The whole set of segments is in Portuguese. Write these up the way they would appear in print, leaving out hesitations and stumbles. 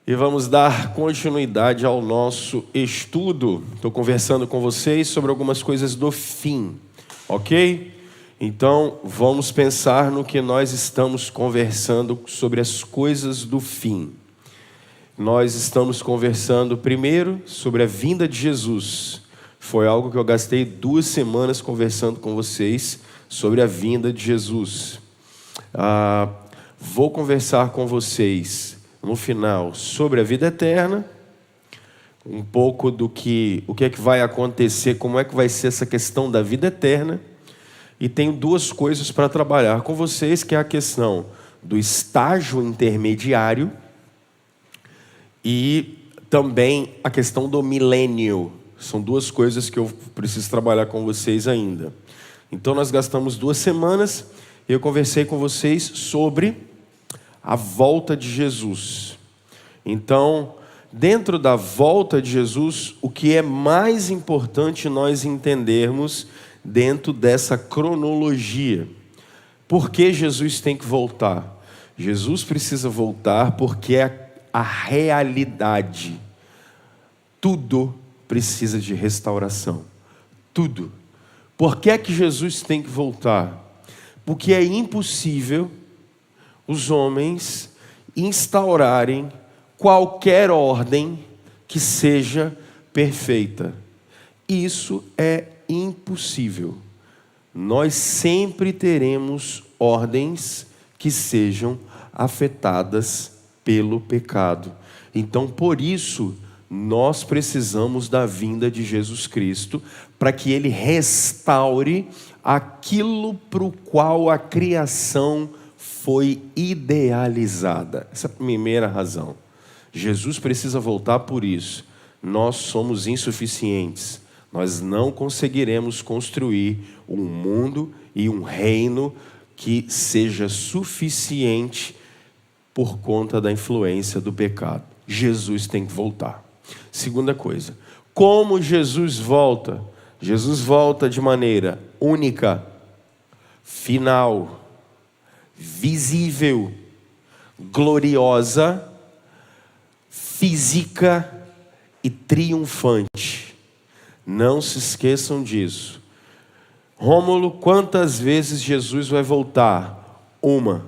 E vamos dar continuidade ao nosso estudo. Estou conversando com vocês sobre algumas coisas do fim, ok? Então, vamos pensar no que nós estamos conversando sobre as coisas do fim. Nós estamos conversando primeiro sobre a vinda de Jesus. Foi algo que eu gastei 2 semanas conversando com vocês sobre a vinda de Jesus. Vou conversar com vocês no final sobre a vida eterna, um pouco do que o que é que vai acontecer, como é que vai ser essa questão da vida eterna. E tenho 2 coisas para trabalhar com vocês, que é a questão do estágio intermediário e também a questão do milênio. São 2 coisas que eu preciso trabalhar com vocês ainda. Então nós gastamos 2 semanas e eu conversei com vocês sobre a volta de Jesus. Então, dentro da volta de Jesus, o que é mais importante nós entendermos dentro dessa cronologia? Por que Jesus tem que voltar? Jesus precisa voltar porque é a realidade. Tudo precisa de restauração. Tudo. Por que é que Jesus tem que voltar? Porque é impossível os homens instaurarem qualquer ordem que seja perfeita. Isso é impossível. Nós sempre teremos ordens que sejam afetadas pelo pecado. Então, por isso, nós precisamos da vinda de Jesus Cristo para que Ele restaure aquilo para o qual a criação foi idealizada. Essa é a primeira razão. Jesus precisa voltar por isso. Nós somos insuficientes. Nós não conseguiremos construir um mundo e um reino que seja suficiente por conta da influência do pecado. Jesus tem que voltar. Segunda coisa, como Jesus volta? Jesus volta de maneira única, final, visível, gloriosa, física e triunfante. Não se esqueçam disso. Rômulo, quantas vezes Jesus vai voltar? 1.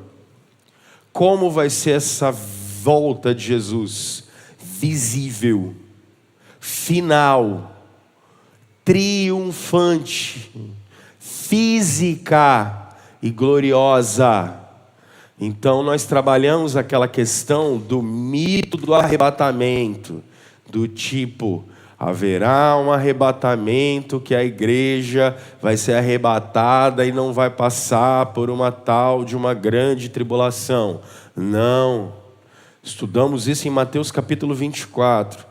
Como vai ser essa volta de Jesus? Visível, final, triunfante, física e gloriosa. Então nós trabalhamos aquela questão do mito do arrebatamento, do tipo, haverá um arrebatamento que a igreja vai ser arrebatada e não vai passar por uma tal de uma grande tribulação. Não. Estudamos isso em Mateus capítulo 24.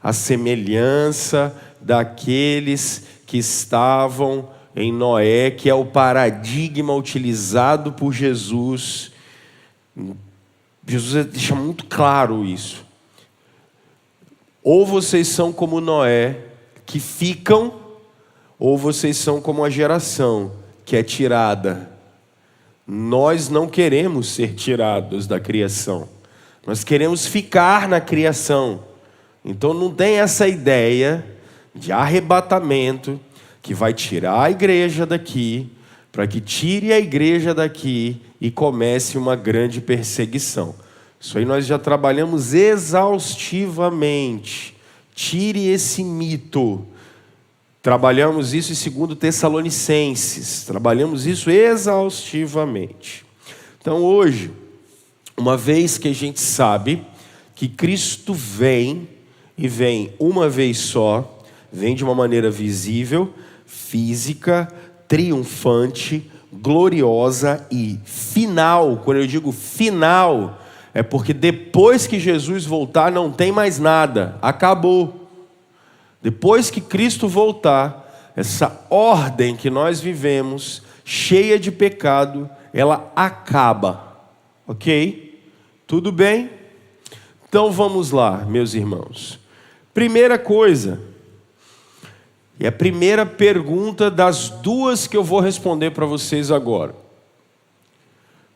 A semelhança daqueles que estavam em Noé, que é o paradigma utilizado por Jesus. Jesus deixa muito claro isso. Ou vocês são como Noé, que ficam, ou vocês são como a geração que é tirada. Nós não queremos ser tirados da criação. Nós queremos ficar na criação. Então não tem essa ideia de arrebatamento que vai tirar a igreja daqui, para que tire a igreja daqui e comece uma grande perseguição. Isso aí nós já trabalhamos exaustivamente. Tire esse mito. Trabalhamos isso em 2 Tessalonicenses. Trabalhamos isso exaustivamente. Então hoje, uma vez que a gente sabe que Cristo vem, e vem uma vez só, vem de uma maneira visível, física, triunfante, gloriosa e final. Quando eu digo final, é porque depois que Jesus voltar não tem mais nada, acabou. Depois que Cristo voltar, essa ordem que nós vivemos, cheia de pecado, ela acaba. Ok? Tudo bem? Então vamos lá, meus irmãos. Primeira coisa, e a primeira pergunta das 2 que eu vou responder para vocês agora.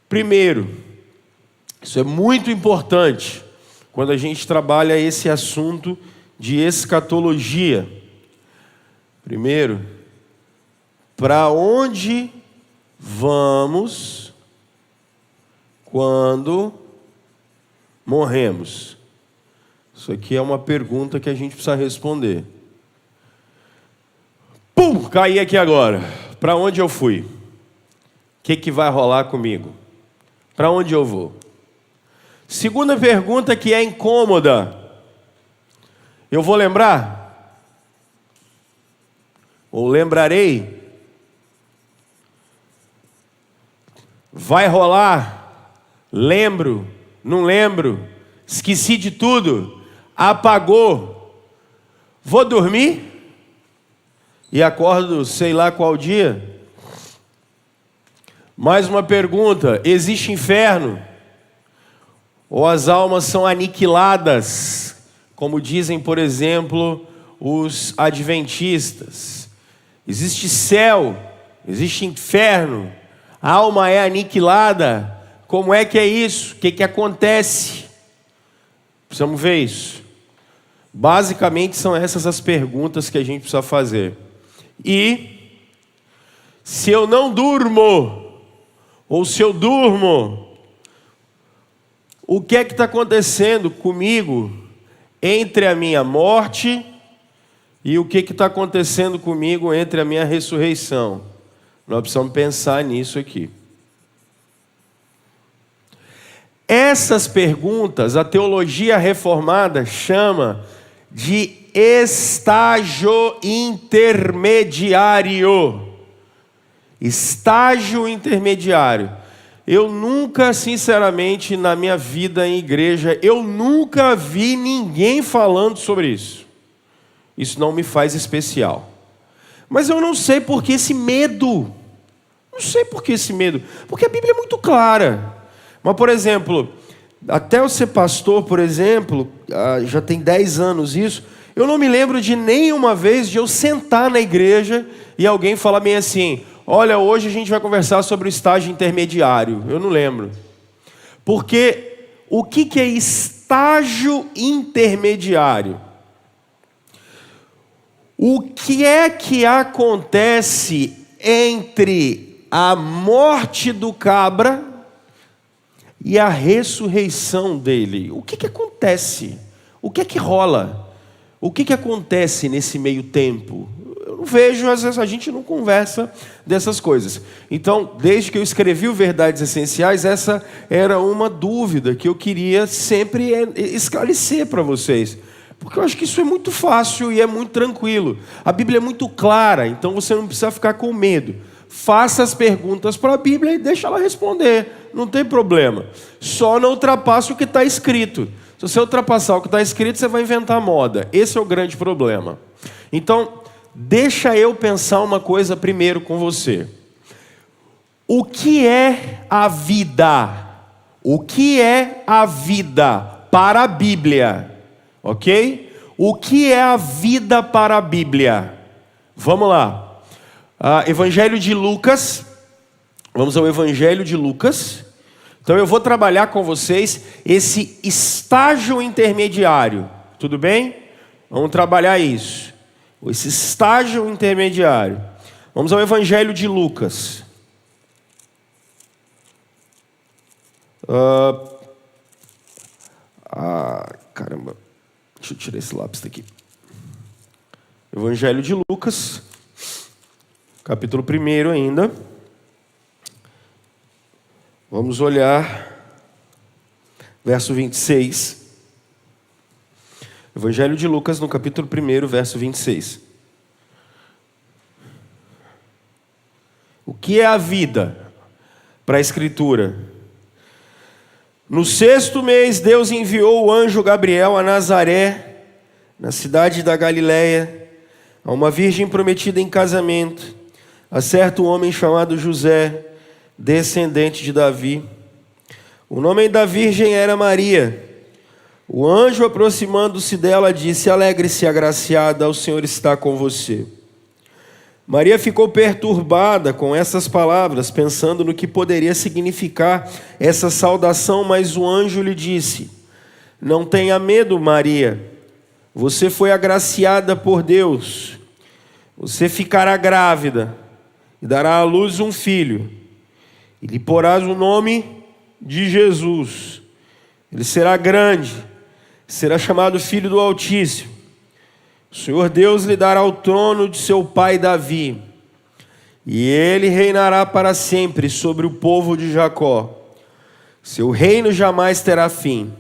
Primeiro, isso é muito importante. quando a gente trabalha esse assunto de escatologia. Primeiro, para onde vamos quando morremos? Isso aqui é uma pergunta que a gente precisa responder. Pum! Caí aqui agora. Para onde eu fui? O que vai rolar comigo? Para onde eu vou? Segunda pergunta que é incômoda. Eu vou lembrar? Ou lembrarei? Vai rolar? Lembro? Não lembro? Esqueci de tudo? Apagou? Vou dormir? E acordo sei lá qual dia? Mais uma pergunta: existe inferno? Ou as almas são aniquiladas, como dizem, por exemplo, os adventistas? Existe céu? Existe inferno? A alma é aniquilada? Como é que é isso? O que acontece? Precisamos ver isso. Basicamente são essas as perguntas que a gente precisa fazer. E se eu não durmo, ou se eu durmo, o que é que está acontecendo comigo entre a minha morte e o que está acontecendo comigo entre a minha ressurreição? Nós precisamos pensar nisso aqui. Essas perguntas, a teologia reformada chama de estágio intermediário. Estágio intermediário. Eu nunca, sinceramente, na minha vida em igreja, eu nunca vi ninguém falando sobre isso. Isso não me faz especial. Mas eu não sei por que esse medo. Não sei por que esse medo. Porque a Bíblia é muito clara. Mas, por exemplo, até eu ser pastor, por exemplo, já tem 10 anos isso, eu não me lembro de nenhuma vez de eu sentar na igreja e alguém falar bem assim: olha, hoje a gente vai conversar sobre o estágio intermediário. Eu não lembro. Porque o que é estágio intermediário? O que é que acontece entre a morte do cabra e a ressurreição dele? O que acontece? O que é que rola? O que acontece nesse meio tempo? Eu não vejo, às vezes a gente não conversa dessas coisas. Então, desde que eu escrevi o Verdades Essenciais, essa era uma dúvida que eu queria sempre esclarecer para vocês. Porque eu acho que isso é muito fácil e é muito tranquilo. A Bíblia é muito clara, então você não precisa ficar com medo. Faça as perguntas para a Bíblia e deixa ela responder. Não tem problema. Só não ultrapasse o que está escrito. Se você ultrapassar o que está escrito, você vai inventar moda. Esse é o grande problema. Então, deixa eu pensar uma coisa primeiro com você. O que é a vida? O que é a vida para a Bíblia? Ok? O que é a vida para a Bíblia? Vamos lá. Evangelho de Lucas. Vamos ao Evangelho de Lucas. Então eu vou trabalhar com vocês esse estágio intermediário. Tudo bem? Vamos trabalhar isso. Esse estágio intermediário. Vamos ao Evangelho de Lucas. Caramba. Deixa eu tirar esse lápis daqui. Evangelho de Lucas, capítulo 1 ainda. Vamos olhar verso 26. Evangelho de Lucas, no capítulo 1, verso 26. O que é a vida para a Escritura? No 6º mês, Deus enviou o anjo Gabriel a Nazaré, na cidade da Galileia, a uma virgem prometida em casamento, a certo homem chamado José, descendente de Davi. O nome da virgem era Maria. O anjo, aproximando-se dela, disse: alegre-se, agraciada, o Senhor está com você. Maria ficou perturbada com essas palavras, pensando no que poderia significar essa saudação, mas o anjo lhe disse: Não tenha medo, Maria. Você foi agraciada por Deus. Você ficará grávida e dará à luz um filho. E lhe porás o nome de Jesus. Ele será grande, será chamado Filho do Altíssimo. O Senhor Deus lhe dará o trono de seu pai Davi. E ele reinará para sempre sobre o povo de Jacó. Seu reino jamais terá fim.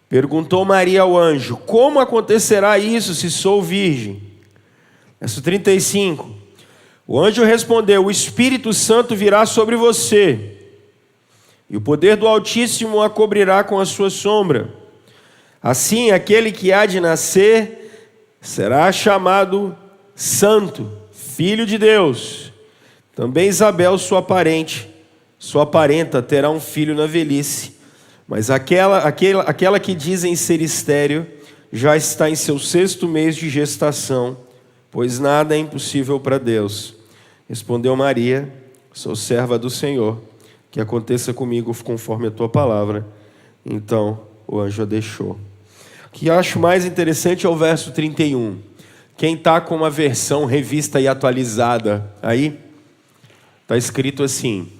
Perguntou Maria ao anjo: como acontecerá isso se sou virgem? Verso 35. O anjo respondeu: o Espírito Santo virá sobre você, e o poder do Altíssimo a cobrirá com a sua sombra. Assim, aquele que há de nascer será chamado Santo, Filho de Deus. Também Isabel, sua parenta, terá um filho na velhice. Mas aquela que dizem ser estéril já está em seu 6º mês de gestação, pois nada é impossível para Deus. Respondeu Maria: sou serva do Senhor, que aconteça comigo conforme a tua palavra. Então o anjo a deixou. O que eu acho mais interessante é o verso 31. Quem está com uma versão revista e atualizada aí, está escrito assim: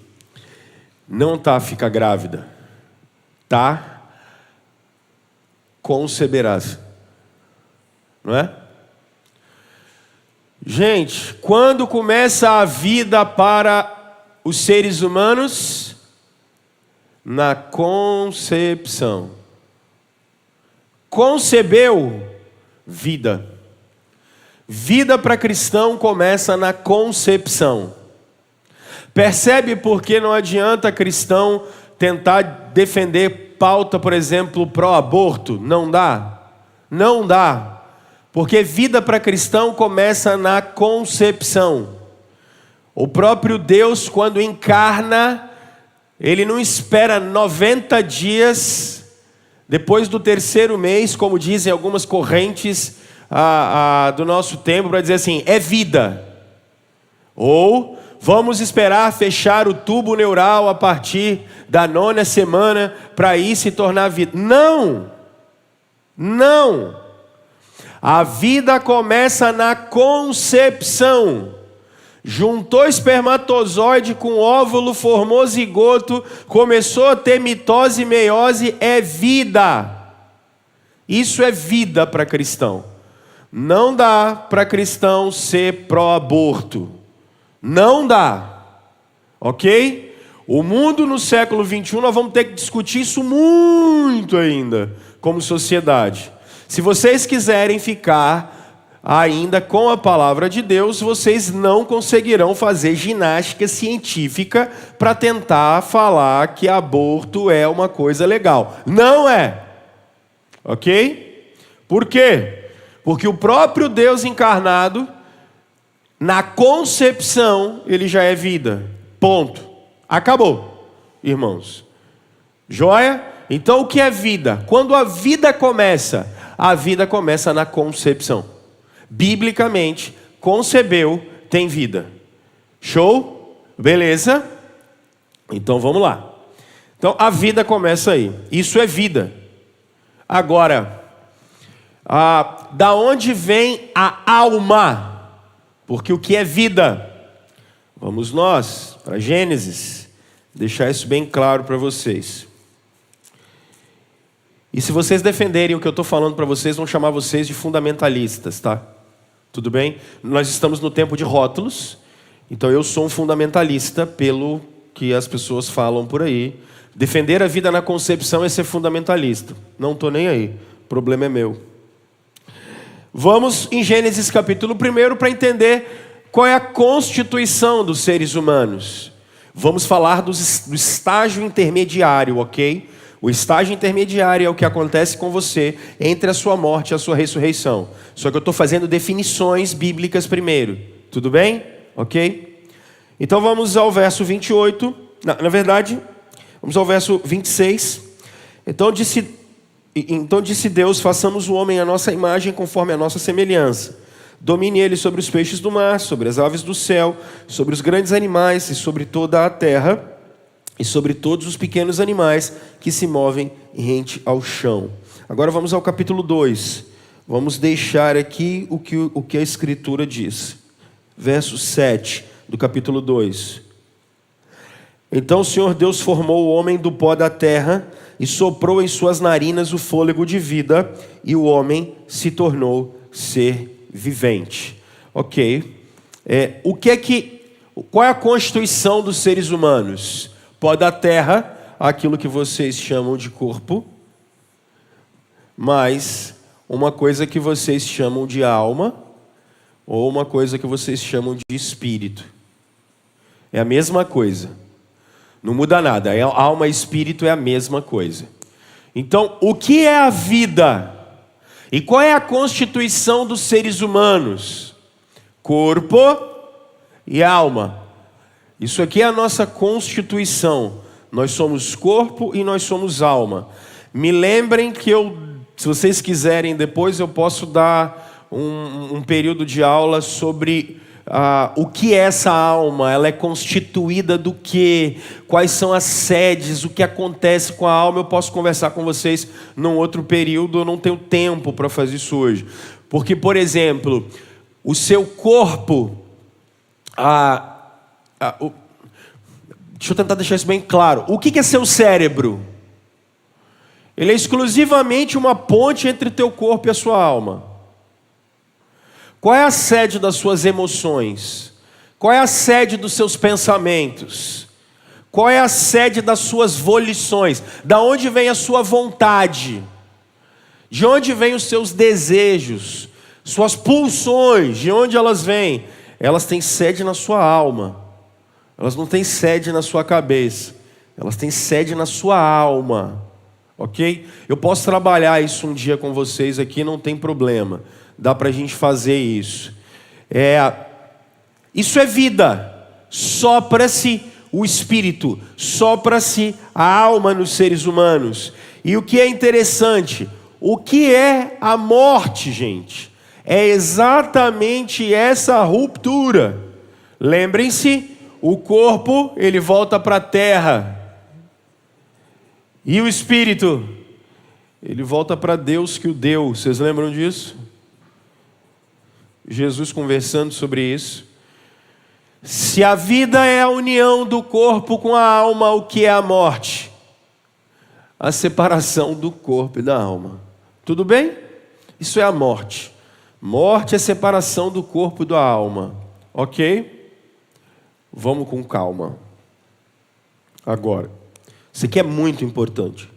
não tá fica grávida, tá conceberás. Não é? Gente, quando começa a vida para os seres humanos? Na concepção. Concebeu, vida. Vida para cristão começa na concepção. Percebe por que não adianta cristão tentar defender pauta, por exemplo, pró-aborto? Não dá. Não dá. Porque vida para cristão começa na concepção. O próprio Deus, quando encarna, Ele não espera 90 dias, depois do 3º mês, como dizem algumas correntes do nosso tempo, para dizer assim, é vida. Ou vamos esperar fechar o tubo neural a partir da 9ª semana, para aí se tornar vida. Não! Não! A vida começa na concepção. Juntou espermatozoide com óvulo, formou zigoto, começou a ter mitose e meiose, é vida. Isso é vida para cristão. Não dá para cristão ser pró-aborto. Não dá. Ok? O mundo no século 21, nós vamos ter que discutir isso muito ainda, como sociedade. Se vocês quiserem ficar ainda com a palavra de Deus, vocês não conseguirão fazer ginástica científica para tentar falar que aborto é uma coisa legal. Não é. Ok? Por quê? Porque o próprio Deus encarnado, na concepção, ele já é vida. Ponto. Acabou, irmãos. Joia? Então o que é vida? Quando a vida começa na concepção. Biblicamente, concebeu, tem vida. Show? Beleza? Então vamos lá. Então a vida começa aí. Isso é vida. Agora, da onde vem a alma? Porque o que é vida? Vamos nós para Gênesis, deixar isso bem claro para vocês. E se vocês defenderem o que eu estou falando para vocês, vão chamar vocês de fundamentalistas, tá? Tudo bem? Nós estamos no tempo de rótulos, então eu sou um fundamentalista pelo que as pessoas falam por aí. Defender a vida na concepção é ser fundamentalista. Não estou nem aí, o problema é meu. Vamos em Gênesis capítulo 1 para entender qual é a constituição dos seres humanos. Vamos falar do estágio intermediário, ok? O estágio intermediário é o que acontece com você entre a sua morte e a sua ressurreição. Só que eu estou fazendo definições bíblicas primeiro. Tudo bem? Ok? Então vamos ao verso 28. Na verdade, vamos ao verso 26. Então disse Deus: façamos o homem à nossa imagem, conforme a nossa semelhança. Domine ele sobre os peixes do mar, sobre as aves do céu, sobre os grandes animais e sobre toda a terra, e sobre todos os pequenos animais que se movem rente ao chão. Agora vamos ao capítulo 2. Vamos deixar aqui o que a Escritura diz. Verso 7 do capítulo 2. Então o Senhor Deus formou o homem do pó da terra e soprou em suas narinas o fôlego de vida, e o homem se tornou ser vivente. Ok. Qual é a constituição dos seres humanos? Pó da terra, aquilo que vocês chamam de corpo, mais uma coisa que vocês chamam de alma, ou uma coisa que vocês chamam de espírito. É a mesma coisa. Não muda nada. Alma e espírito é a mesma coisa. Então, o que é a vida? E qual é a constituição dos seres humanos? Corpo e alma. Isso aqui é a nossa constituição. Nós somos corpo e nós somos alma. Me lembrem que se vocês quiserem, depois eu posso dar um período de aula sobre o que é essa alma, ela é constituída do quê? Quais são as sedes, o que acontece com a alma. Eu posso conversar com vocês num outro período, eu não tenho tempo para fazer isso hoje. Porque, por exemplo, o seu corpo, deixa eu tentar deixar isso bem claro. O que é seu cérebro? Ele é exclusivamente uma ponte entre o teu corpo e a sua alma. Qual é a sede das suas emoções? Qual é a sede dos seus pensamentos? Qual é a sede das suas volições? Da onde vem a sua vontade? De onde vêm os seus desejos? Suas pulsões, de onde elas vêm? Elas têm sede na sua alma. Elas não têm sede na sua cabeça. Elas têm sede na sua alma. Ok? Eu posso trabalhar isso um dia com vocês aqui, não tem problema. Dá para a gente fazer isso. Isso é vida. Sopra-se o espírito, sopra-se a alma nos seres humanos. E o que é interessante, o que é a morte, gente? É exatamente essa ruptura. Lembrem-se, o corpo, ele volta para a terra. E o espírito, ele volta para Deus que o deu. Vocês lembram disso? Jesus conversando sobre isso. Se a vida é a união do corpo com a alma, o que é a morte? A separação do corpo e da alma. Tudo bem? Isso é a morte. Morte é separação do corpo e da alma. Ok? Vamos com calma. Agora, isso aqui é muito importante.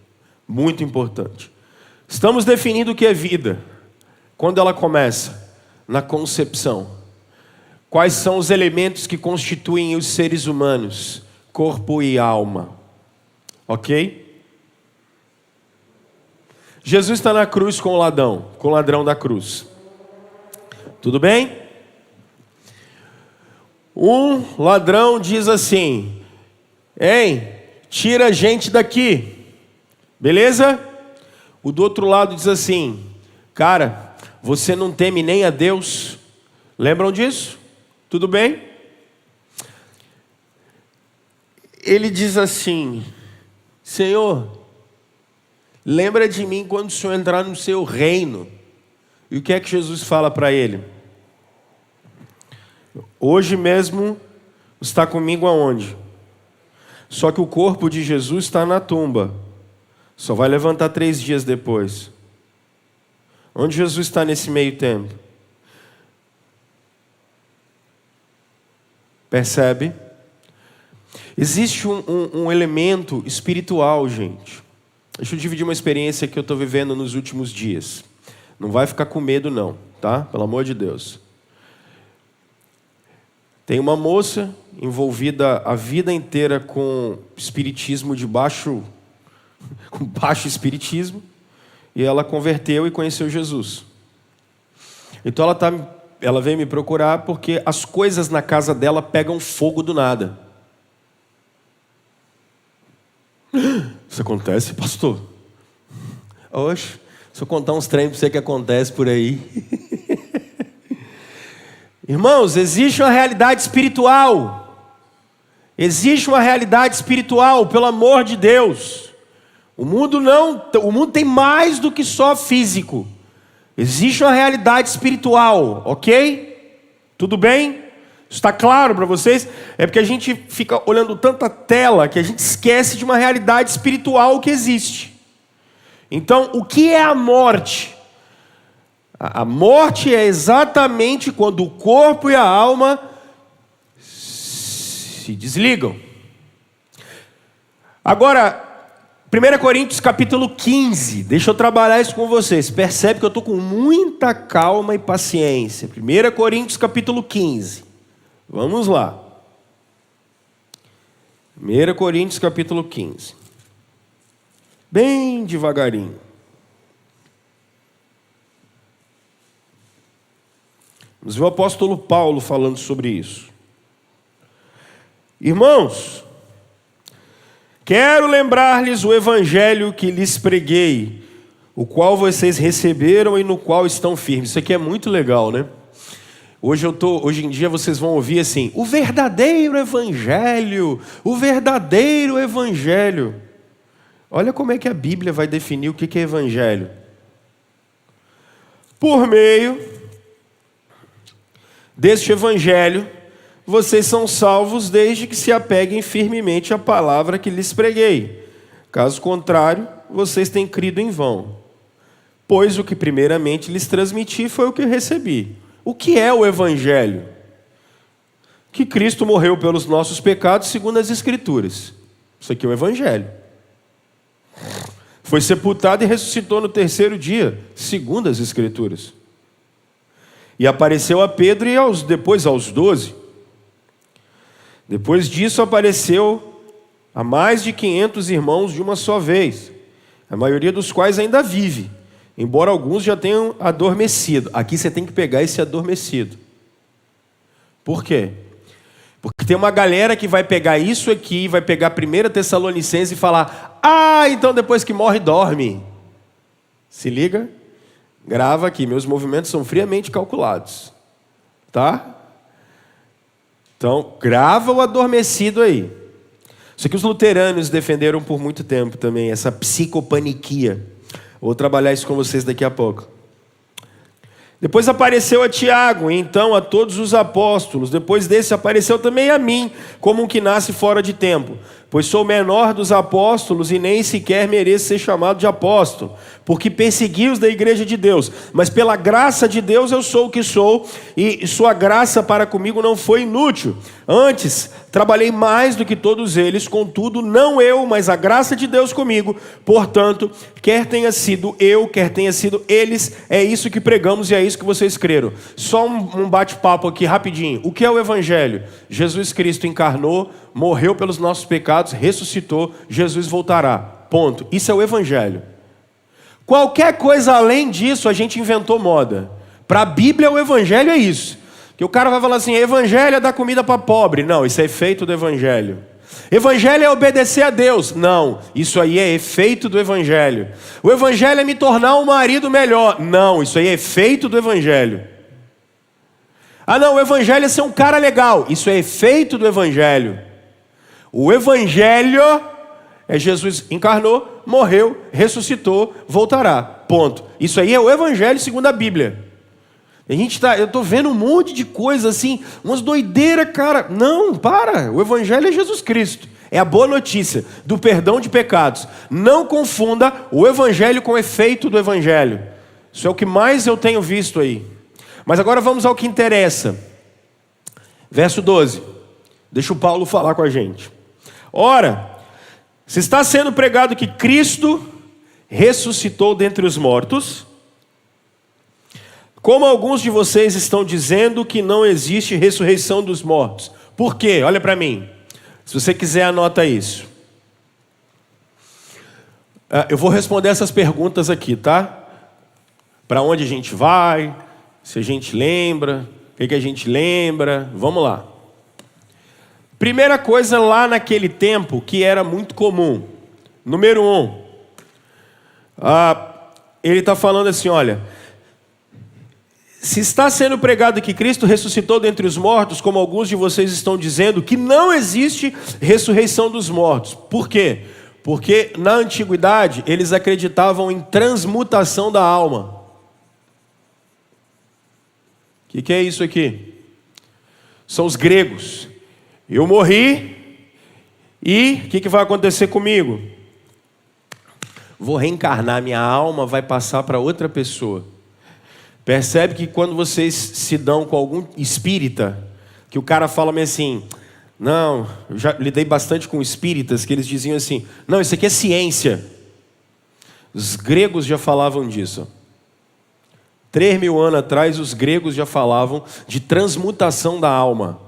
Muito importante. Estamos definindo o que é vida. Quando ela começa? Na concepção. Quais são os elementos que constituem os seres humanos? Corpo e alma. Ok? Jesus está na cruz com o ladrão da cruz. Tudo bem? Um ladrão diz assim: ei, tira a gente daqui. Beleza? O do outro lado diz assim: cara, você não teme nem a Deus? Lembram disso? Tudo bem? Ele diz assim: Senhor, lembra de mim quando o Senhor entrar no seu reino. E o que é que Jesus fala para ele? Hoje mesmo está comigo aonde? Só que o corpo de Jesus está na tumba. Só vai levantar 3 dias depois. Onde Jesus está nesse meio tempo? Percebe? Existe um elemento espiritual, gente. Deixa eu dividir uma experiência que eu estou vivendo nos últimos dias. Não vai ficar com medo não, tá? Pelo amor de Deus. Tem uma moça envolvida a vida inteira com espiritismo com baixo espiritismo, e ela converteu e conheceu Jesus. Então ela veio me procurar porque as coisas na casa dela pegam fogo do nada. Isso acontece, pastor? Oxe, se eu contar uns treinos para você que acontece por aí. Irmãos, existe uma realidade espiritual. Existe uma realidade espiritual, pelo amor de Deus. O mundo tem mais do que só físico. Existe uma realidade espiritual, ok? Tudo bem? Isso está claro para vocês? É porque a gente fica olhando tanta tela que a gente esquece de uma realidade espiritual que existe. Então, o que é a morte? A morte é exatamente quando o corpo e a alma se desligam. Agora, 1 Coríntios capítulo 15, deixa eu trabalhar isso com vocês. Percebe que eu estou com muita calma e paciência. 1 Coríntios capítulo 15. Vamos lá. 1 Coríntios capítulo 15. Bem devagarinho. Vamos ver o apóstolo Paulo falando sobre isso. Irmãos, quero lembrar-lhes o evangelho que lhes preguei, o qual vocês receberam e no qual estão firmes. Isso aqui é muito legal, né? Hoje em dia vocês vão ouvir assim, o verdadeiro evangelho, o verdadeiro evangelho. Olha como é que a Bíblia vai definir o que é evangelho. Por meio deste evangelho, vocês são salvos desde que se apeguem firmemente à palavra que lhes preguei. Caso contrário, vocês têm crido em vão. Pois o que primeiramente lhes transmiti foi o que recebi. O que é o evangelho? Que Cristo morreu pelos nossos pecados segundo as Escrituras. Isso aqui é o evangelho. Foi sepultado e ressuscitou no terceiro dia, segundo as Escrituras. E apareceu a Pedro e depois aos 12. Depois disso apareceu a mais de 500 irmãos de uma só vez, a maioria dos quais ainda vive, embora alguns já tenham adormecido. Aqui você tem que pegar esse adormecido. Por quê? Porque tem uma galera que vai pegar isso aqui, vai pegar 1 Tessalonicenses e falar, então depois que morre, dorme. Se liga? Grava aqui, meus movimentos são friamente calculados. Tá? Então, grava o adormecido aí. Isso aqui os luteranos defenderam por muito tempo também, essa psicopaniquia. Vou trabalhar isso com vocês daqui a pouco. Depois apareceu a Tiago, e então a todos os apóstolos. Depois desse apareceu também a mim, como um que nasce fora de tempo. Pois sou o menor dos apóstolos e nem sequer mereço ser chamado de apóstolo, porque persegui os da igreja de Deus. Mas pela graça de Deus eu sou o que sou, e sua graça para comigo não foi inútil. Antes, trabalhei mais do que todos eles, contudo, não eu, mas a graça de Deus comigo. Portanto, quer tenha sido eu, quer tenha sido eles, é isso que pregamos e é isso que vocês creram. Só um bate-papo aqui rapidinho. O que é o evangelho? Jesus Cristo encarnou, morreu pelos nossos pecados, ressuscitou, Jesus voltará. Ponto. Isso é o evangelho. Qualquer coisa além disso, a gente inventou moda. Para a Bíblia, o evangelho é isso. Que o cara vai falar assim, evangelho é dar comida para pobre. Não, isso é efeito do evangelho. Evangelho é obedecer a Deus. Não, isso aí é efeito do evangelho. O evangelho é me tornar um marido melhor. Não, isso aí é efeito do evangelho. Não, o evangelho é ser um cara legal. Isso é efeito do evangelho. O evangelho é Jesus encarnou, morreu, ressuscitou, voltará. Ponto. Isso aí é o evangelho segundo a Bíblia. Eu estou vendo um monte de coisa assim, umas doideiras, cara. Não, para. O evangelho é Jesus Cristo. É a boa notícia do perdão de pecados. Não confunda o evangelho com o efeito do evangelho. Isso é o que mais eu tenho visto aí. Mas agora vamos ao que interessa. Verso 12. Deixa o Paulo falar com a gente. Ora, se está sendo pregado que Cristo ressuscitou dentre os mortos, como alguns de vocês estão dizendo que não existe ressurreição dos mortos. Por quê? Olha para mim. Se você quiser, anota isso. Eu vou responder essas perguntas aqui, tá? Para onde a gente vai? Se a gente lembra? O que a gente lembra? Vamos lá. Primeira coisa lá naquele tempo que era muito comum. Número 1. Ele está falando assim, olha... Se está sendo pregado que Cristo ressuscitou dentre os mortos, como alguns de vocês estão dizendo, que não existe ressurreição dos mortos. Por quê? Porque na antiguidade eles acreditavam em transmutação da alma. O que é isso aqui? São os gregos. Eu morri e o que vai acontecer comigo? Vou reencarnar, minha alma vai passar para outra pessoa. Percebe que quando vocês se dão com algum espírita, que o cara fala assim, não, eu já lidei bastante com espíritas, que eles diziam assim, não, isso aqui é ciência. Os gregos já falavam disso. 3.000 anos atrás, os gregos já falavam de transmutação da alma.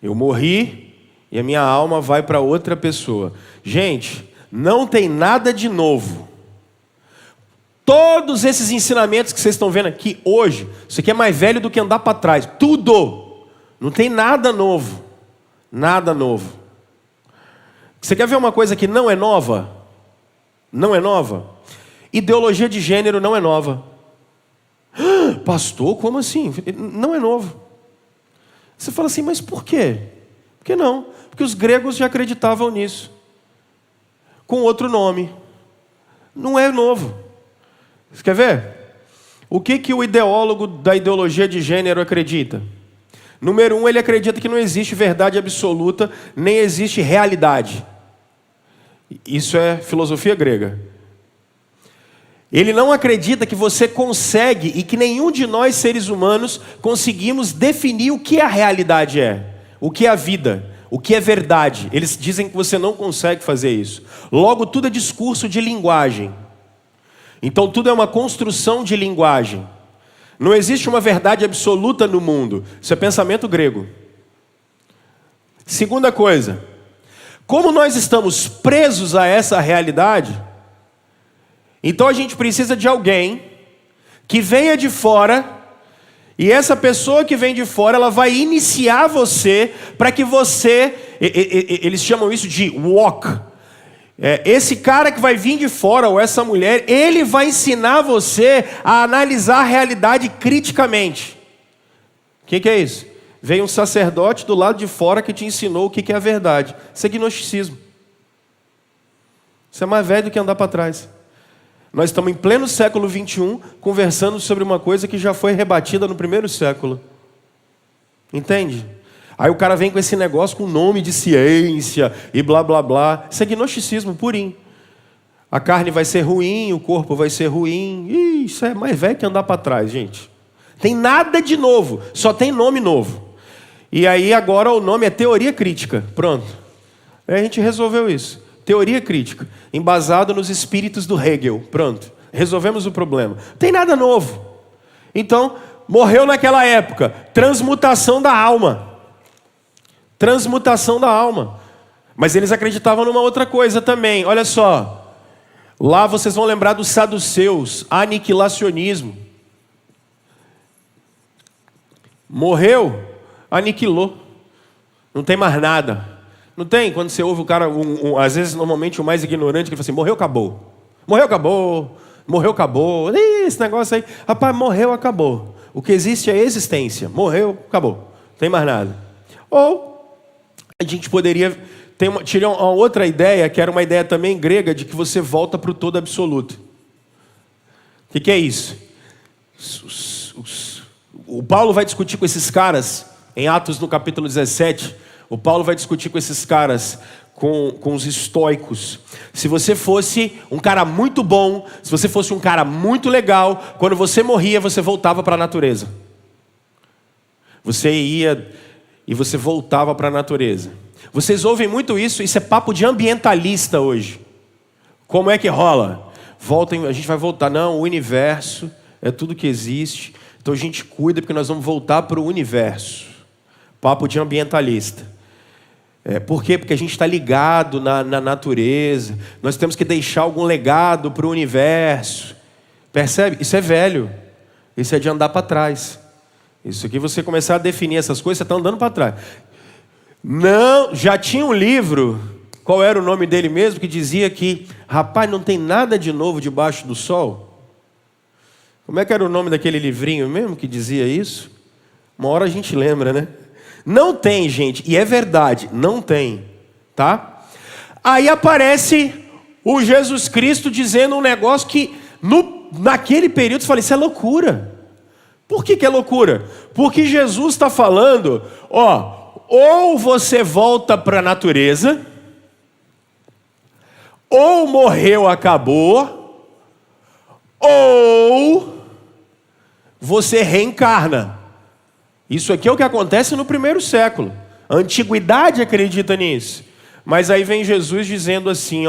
Eu morri e a minha alma vai para outra pessoa. Gente, não tem nada de novo. Todos esses ensinamentos que vocês estão vendo aqui hoje, isso aqui é mais velho do que andar para trás. Tudo. Não tem nada novo. Nada novo. Você quer ver uma coisa que não é nova? Não é nova? Ideologia de gênero não é nova. Pastor, como assim? Não é novo. Você fala assim, mas por quê? Por que não? Porque os gregos já acreditavam nisso. Com outro nome. Não é novo. Você quer ver? O que o ideólogo da ideologia de gênero acredita? Número 1, ele acredita que não existe verdade absoluta, nem existe realidade. Isso é filosofia grega. Ele não acredita que você consegue e que nenhum de nós, seres humanos, conseguimos definir o que a realidade é, o que é a vida, o que é verdade. Eles dizem que você não consegue fazer isso. Logo, tudo é discurso de linguagem. Então, tudo é uma construção de linguagem. Não existe uma verdade absoluta no mundo. Isso é pensamento grego. Segunda coisa, como nós estamos presos a essa realidade, então a gente precisa de alguém que venha de fora, e essa pessoa que vem de fora, ela vai iniciar você, para que você, eles chamam isso de walk. Esse cara que vai vir de fora, ou essa mulher, ele vai ensinar você a analisar a realidade criticamente. O que é isso? Veio um sacerdote do lado de fora que te ensinou o que é a verdade. Isso é gnosticismo. Isso é mais velho do que andar para trás. Nós estamos em pleno século 21, conversando sobre uma coisa que já foi rebatida no primeiro século. Entende? Aí o cara vem com esse negócio com nome de ciência e blá blá blá. Isso é gnosticismo purinho. A carne vai ser ruim, o corpo vai ser ruim. Ih, isso é mais velho que andar para trás, gente. Tem nada de novo, só tem nome novo. E aí agora o nome é teoria crítica. Pronto. Aí a gente resolveu isso. Teoria crítica, embasado nos espíritos do Hegel. Pronto. Resolvemos o problema. Não tem nada novo. Então, morreu naquela época. Transmutação da alma. Transmutação da alma. Mas eles acreditavam numa outra coisa também. Olha só. Lá vocês vão lembrar dos saduceus. Aniquilacionismo. Morreu, aniquilou. Não tem mais nada. Não tem? Quando você ouve o cara, às vezes, normalmente o mais ignorante, que fala assim, morreu, acabou. Morreu, acabou. Morreu, acabou. Ih, esse negócio aí. Rapaz, morreu, acabou. O que existe é a existência. Morreu, acabou. Não tem mais nada. Ou a gente poderia tirar uma outra ideia, que era uma ideia também grega, de que você volta para o todo absoluto. O que é isso? O Paulo vai discutir com esses caras, em Atos no capítulo 17, o Paulo vai discutir com esses caras, com os estoicos. Se você fosse um cara muito bom, se você fosse um cara muito legal, quando você morria, você voltava para a natureza. Você ia e você voltava para a natureza. Vocês ouvem muito isso, isso é papo de ambientalista hoje. Como é que rola? Voltem, a gente vai voltar. Não, o universo é tudo que existe. Então a gente cuida porque nós vamos voltar para o universo. Papo de ambientalista. Por quê? Porque a gente está ligado na natureza. Nós temos que deixar algum legado para o universo. Percebe? Isso é velho. Isso é de andar para trás. Isso aqui, você começar a definir essas coisas, você está andando para trás. Não, já tinha um livro, qual era o nome dele mesmo, que dizia que, rapaz, não tem nada de novo debaixo do sol. Como é que era o nome daquele livrinho mesmo que dizia isso? Uma hora a gente lembra, né? Não tem, gente, e é verdade, não tem, tá? Aí aparece o Jesus Cristo dizendo um negócio que naquele período você fala, isso é loucura. Por que é loucura? Porque Jesus está falando, ou você volta para a natureza, ou morreu, acabou, ou você reencarna. Isso aqui é o que acontece no primeiro século. A antiguidade acredita nisso. Mas aí vem Jesus dizendo assim,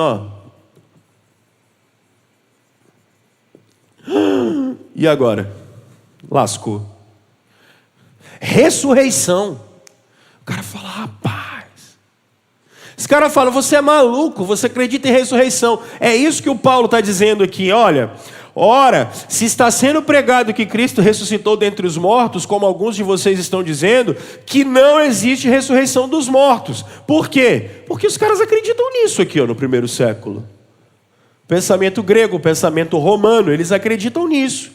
e agora? Lascou. Ressurreição. O cara fala, rapaz. Esse cara fala, você é maluco, você acredita em ressurreição. É isso que o Paulo está dizendo aqui, olha. Ora, se está sendo pregado que Cristo ressuscitou dentre os mortos, como alguns de vocês estão dizendo, que não existe ressurreição dos mortos. Por quê? Porque os caras acreditam nisso aqui, no primeiro século. Pensamento grego, pensamento romano, eles acreditam nisso.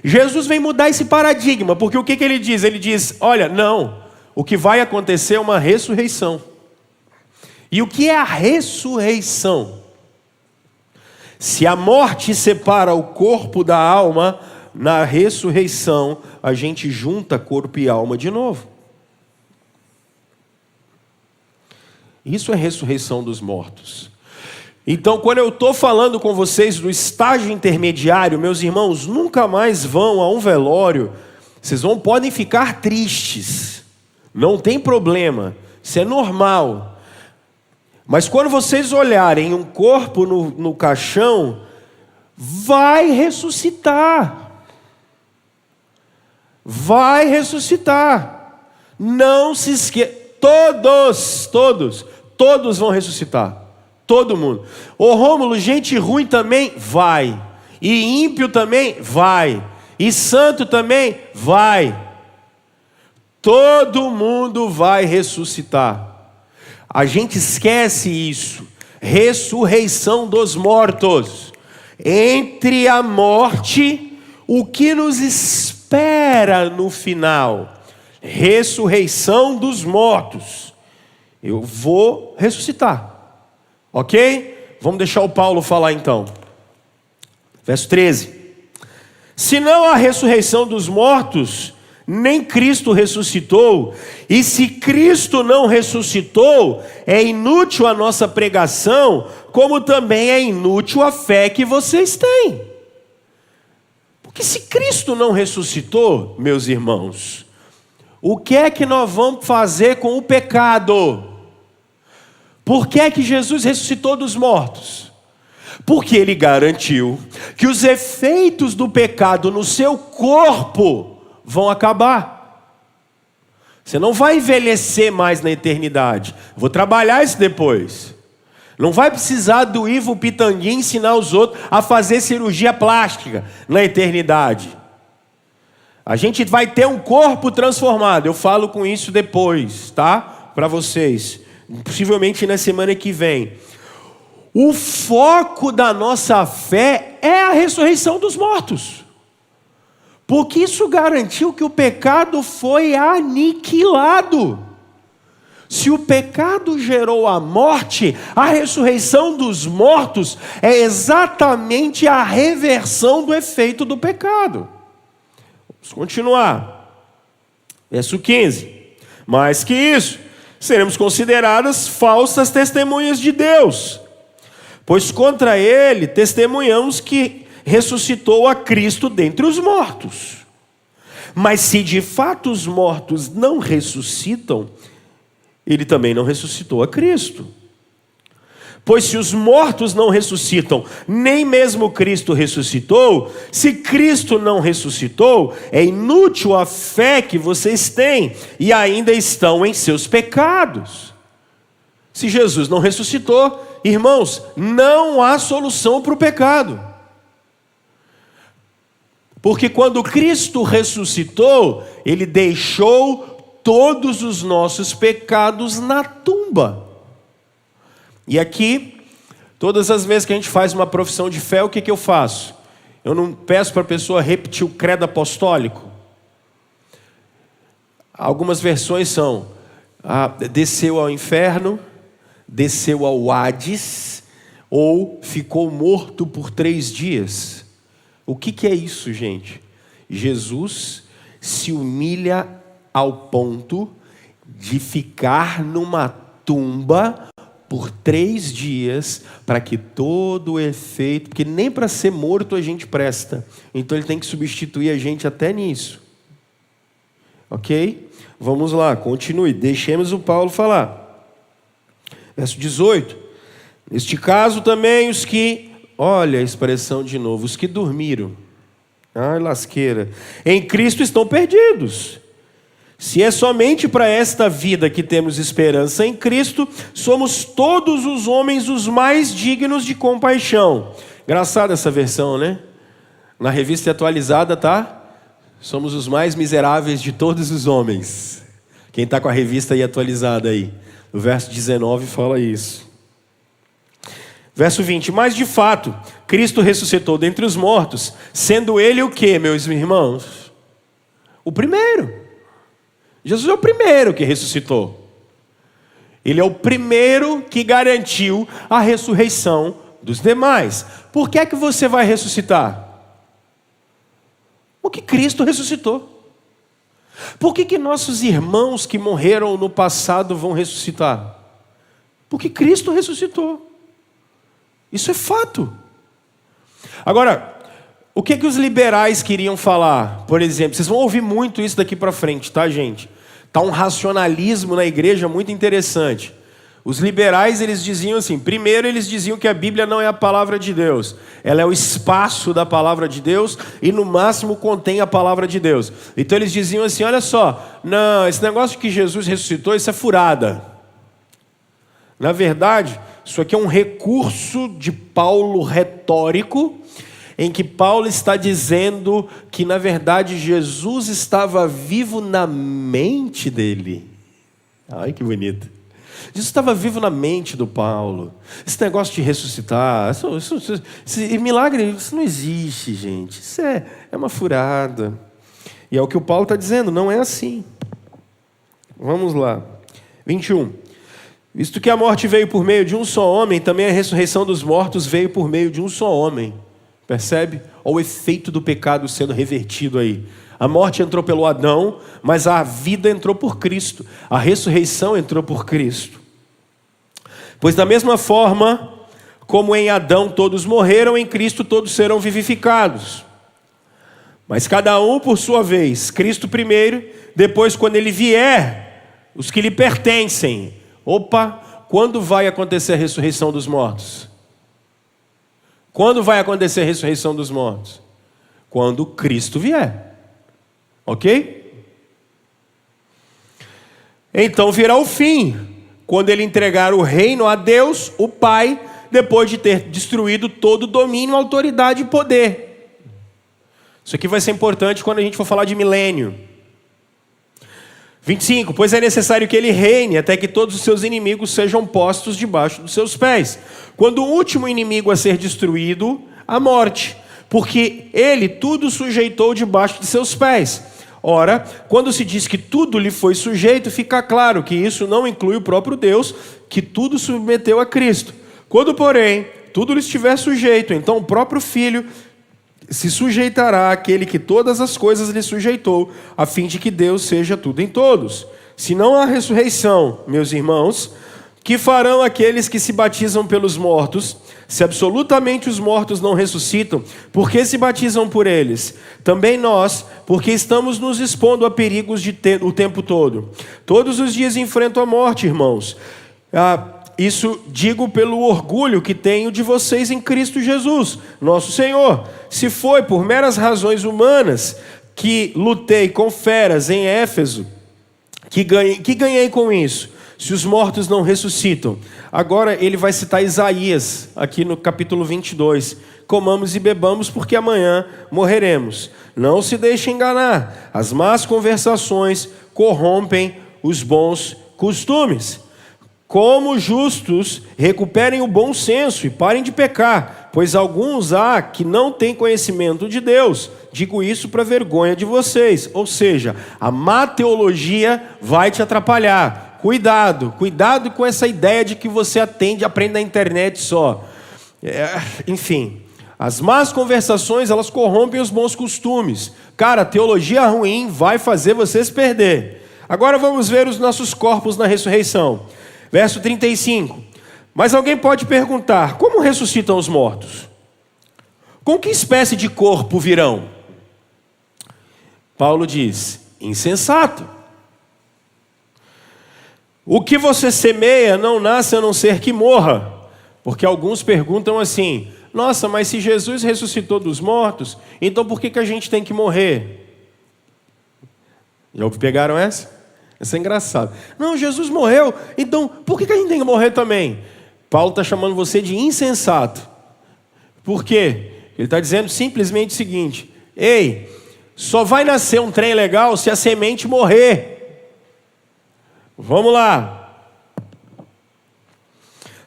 Jesus vem mudar esse paradigma, porque o que ele diz? Ele diz, olha, não, o que vai acontecer é uma ressurreição. E o que é a ressurreição? Se a morte separa o corpo da alma, na ressurreição a gente junta corpo e alma de novo. Isso é ressurreição dos mortos. Então, quando eu estou falando com vocês do estágio intermediário, meus irmãos, nunca mais vão a um velório. Vocês podem ficar tristes, não tem problema, isso é normal. Mas quando vocês olharem um corpo no caixão, vai ressuscitar. Vai ressuscitar. Não se esqueça. Todos vão ressuscitar. Todo mundo. Ô Rômulo, gente ruim também? Vai. E ímpio também? Vai. E santo também? Vai. Todo mundo vai ressuscitar. A gente esquece isso. Ressurreição dos mortos. Entre a morte, o que nos espera no final? Ressurreição dos mortos. Eu vou ressuscitar. Ok? Vamos deixar o Paulo falar então. Verso 13. Se não há ressurreição dos mortos, nem Cristo ressuscitou, e se Cristo não ressuscitou, é inútil a nossa pregação, como também é inútil a fé que vocês têm. Porque se Cristo não ressuscitou, meus irmãos, o que é que nós vamos fazer com o pecado? Por que é que Jesus ressuscitou dos mortos? Porque Ele garantiu que os efeitos do pecado no seu corpo vão acabar. Você não vai envelhecer mais na eternidade. Vou trabalhar isso depois. Não vai precisar do Ivo Pitangui ensinar os outros a fazer cirurgia plástica na eternidade. A gente vai ter um corpo transformado. Eu falo com isso depois, tá? Para vocês. Possivelmente na semana que vem. O foco da nossa fé é a ressurreição dos mortos. Porque isso garantiu que o pecado foi aniquilado. Se o pecado gerou a morte, a ressurreição dos mortos é exatamente a reversão do efeito do pecado. Vamos continuar. Verso 15. Mais que isso, seremos consideradas falsas testemunhas de Deus, pois contra ele testemunhamos que ressuscitou a Cristo dentre os mortos. Mas se de fato os mortos não ressuscitam, ele também não ressuscitou a Cristo. Pois se os mortos não ressuscitam, nem mesmo Cristo ressuscitou, se Cristo não ressuscitou, é inútil a fé que vocês têm e ainda estão em seus pecados. Se Jesus não ressuscitou, irmãos, não há solução para o pecado. Porque quando Cristo ressuscitou, Ele deixou todos os nossos pecados na tumba. E aqui, todas as vezes que a gente faz uma profissão de fé, o que eu faço? Eu não peço para a pessoa repetir o credo apostólico. Algumas versões são, desceu ao inferno, desceu ao Hades ou ficou morto por 3 dias. O que é isso, gente? Jesus se humilha ao ponto de ficar numa tumba por 3 dias, para que todo o efeito, porque nem para ser morto a gente presta, então ele tem que substituir a gente até nisso. Ok? Vamos lá, continue, deixemos o Paulo falar. Verso 18. Neste caso também os que, olha a expressão de novo, os que dormiram, ai lasqueira, em Cristo estão perdidos. Se é somente para esta vida que temos esperança em Cristo, somos todos os homens os mais dignos de compaixão. Engraçada essa versão, né? Na revista atualizada, tá? Somos os mais miseráveis de todos os homens. Quem está com a revista aí atualizada aí? O verso 19 fala isso. Verso 20. Mas de fato, Cristo ressuscitou dentre os mortos, sendo ele o quê, meus irmãos? O primeiro. Jesus é o primeiro que ressuscitou. Ele é o primeiro que garantiu a ressurreição dos demais. Por que é que você vai ressuscitar? Porque Cristo ressuscitou. Por que nossos irmãos que morreram no passado vão ressuscitar? Porque Cristo ressuscitou. Isso é fato. Agora, o que os liberais queriam falar? Por exemplo, vocês vão ouvir muito isso daqui para frente, tá, gente? Tá um racionalismo na igreja muito interessante. Os liberais, eles diziam assim, primeiro eles diziam que a Bíblia não é a palavra de Deus. Ela é o espaço da palavra de Deus e no máximo contém a palavra de Deus. Então eles diziam assim, olha só, não, esse negócio de que Jesus ressuscitou, isso é furada. Na verdade, isso aqui é um recurso de Paulo retórico, em que Paulo está dizendo que, na verdade, Jesus estava vivo na mente dele. Ai, que bonito. Jesus estava vivo na mente do Paulo. Esse negócio de ressuscitar, esse milagre, isso não existe, gente. Isso é uma furada. E é o que o Paulo está dizendo, não é assim. Vamos lá. 21. Visto que a morte veio por meio de um só homem, também a ressurreição dos mortos veio por meio de um só homem. Percebe? Olha o efeito do pecado sendo revertido aí. A morte entrou pelo Adão, mas a vida entrou por Cristo. A ressurreição entrou por Cristo. Pois da mesma forma, como em Adão todos morreram, em Cristo todos serão vivificados. Mas cada um por sua vez. Cristo primeiro, depois quando ele vier, os que lhe pertencem. Opa, quando vai acontecer a ressurreição dos mortos? Quando vai acontecer a ressurreição dos mortos? Quando Cristo vier. Ok? Então virá o fim, quando ele entregar o reino a Deus, o Pai, depois de ter destruído todo domínio, autoridade e poder. Isso aqui vai ser importante quando a gente for falar de milênio. 25. Pois é necessário que ele reine até que todos os seus inimigos sejam postos debaixo dos seus pés. Quando o último inimigo a ser destruído, a morte, porque ele tudo sujeitou debaixo de seus pés. Ora, quando se diz que tudo lhe foi sujeito, fica claro que isso não inclui o próprio Deus, que tudo submeteu a Cristo. Quando, porém, tudo lhe estiver sujeito, então o próprio Filho se sujeitará àquele que todas as coisas lhe sujeitou, a fim de que Deus seja tudo em todos. Se não há ressurreição, meus irmãos, que farão aqueles que se batizam pelos mortos? Se absolutamente os mortos não ressuscitam, por que se batizam por eles? Também nós, porque estamos nos expondo a perigos o tempo todo. Todos os dias enfrento a morte, irmãos. Isso digo pelo orgulho que tenho de vocês em Cristo Jesus, nosso Senhor. Se foi por meras razões humanas que lutei com feras em Éfeso, que ganhei com isso? Se os mortos não ressuscitam. Agora ele vai citar Isaías, aqui no capítulo 22. Comamos e bebamos, porque amanhã morreremos. Não se deixe enganar. As más conversações corrompem os bons costumes. Como justos, recuperem o bom senso e parem de pecar, pois alguns há que não têm conhecimento de Deus. Digo isso para vergonha de vocês. Ou seja, a má teologia vai te atrapalhar. Cuidado com essa ideia de que você aprende na internet só. Enfim, as más conversações, elas corrompem os bons costumes. Cara, a teologia ruim vai fazer você se perder. Agora vamos ver os nossos corpos na ressurreição. Verso 35. Mas alguém pode perguntar, como ressuscitam os mortos? Com que espécie de corpo virão? Paulo diz, insensato. O que você semeia não nasce a não ser que morra. Porque alguns perguntam assim, nossa, mas se Jesus ressuscitou dos mortos, então por que a gente tem que morrer? Já pegaram essa? Essa é engraçada. Não, Jesus morreu, então por que a gente tem que morrer também? Paulo está chamando você de insensato. Por quê? Ele está dizendo simplesmente o seguinte, ei, só vai nascer um trem legal se a semente morrer. Vamos lá.